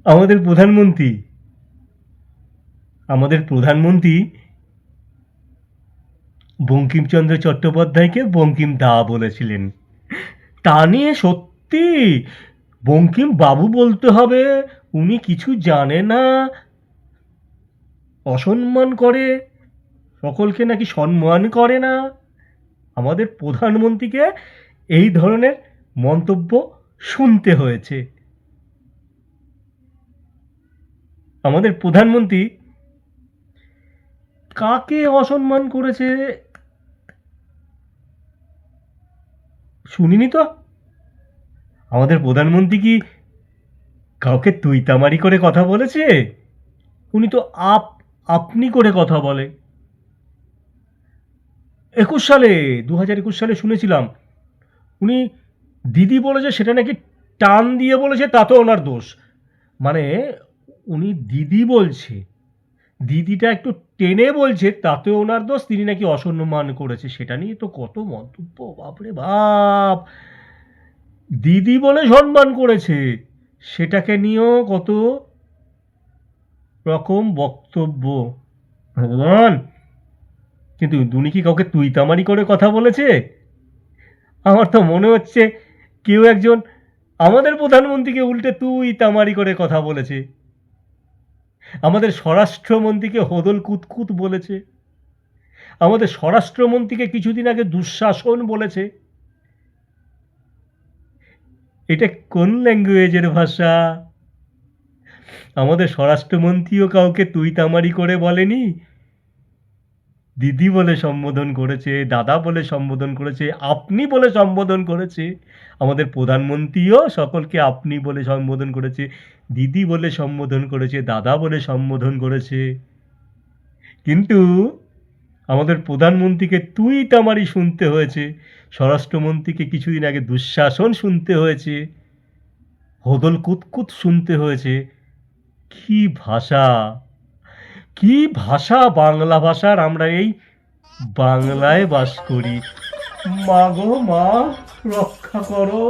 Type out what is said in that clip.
আমাদের প্রধানমন্ত্রী আমাদের প্রধানমন্ত্রী বঙ্কিমচন্দ্র চট্টোপাধ্যায়কে বঙ্কিম দা বলেছিলেন। তা নিয়ে সত্যি বঙ্কিম বাবু বলতে হবে, উনি কিছু জানে না, অসম্মান করে, সকলকে নাকি সম্মান করে না। আমাদের প্রধানমন্ত্রীকে এই ধরনের মন্তব্য শুনতে হয়েছে। আমাদের প্রধানমন্ত্রী কাকে অসম্মান করেছে শুনিনি তো। আমাদের প্রধানমন্ত্রী কি কাউকে তুই তামারি করে কথা বলেছে? উনি তো আপনি করে কথা বলে। 21 সালে 2021 সালে শুনেছিলাম উনি দিদি বলেছে, সেটা নাকি টান দিয়ে বলেছে, তাতে ওনার দোষ। মানে উনি দিদি বলছে, দিদিটা একটু টেনে বলছে, তাতে ওনার দোষ, তিনি নাকি অসম্মান করেছে। সেটা নিয়ে তো কত মন্তব্য, বাপরে বাপ। দিদি বলে সম্মান করেছে, সেটাকে নিয়েও কত রকম বক্তব্য। ভগবান! কিন্তু উনি কি কাউকে তুই তামারি করে কথা বলেছে? আমার তো মনে হচ্ছে কেউ একজন আমাদের প্রধানমন্ত্রীকে উল্টে তুই তামারি করে কথা বলেছে। আমাদের স্বরাষ্ট্রমন্ত্রীকে হোদল কুতকুত বলেছে। আমাদের স্বরাষ্ট্রমন্ত্রীকে কিছুদিন আগে দুঃশাসন বলেছে। এটা কোন ল্যাঙ্গুয়েজের ভাষা? আমাদের স্বরাষ্ট্রমন্ত্রীও কাউকে তুই তামারি করে বলেনি, দিদি বলে সম্বোধন করেছে, দাদা বলে সম্বোধন করেছে, আপনি বলে সম্বোধন করেছে। আমাদের প্রধানমন্ত্রীও সকলকে আপনি বলে সম্বোধন করেছে, দিদি বলে সম্বোধন করেছে, দাদা বলে সম্বোধন করেছে। কিন্তু আমাদের প্রধানমন্ত্রীকে তুই তামারি শুনতে হয়েছে, স্বরাষ্ট্রমন্ত্রীকে কিছুদিন আগে দুঃশাসন শুনতে হয়েছে, হোদল কুতকুত শুনতে হয়েছে। কি ভাষা, কি ভাষা! বাংলা ভাষার আমরা এই বাংলায় বাস করি। মা গো মা, রক্ষা করো।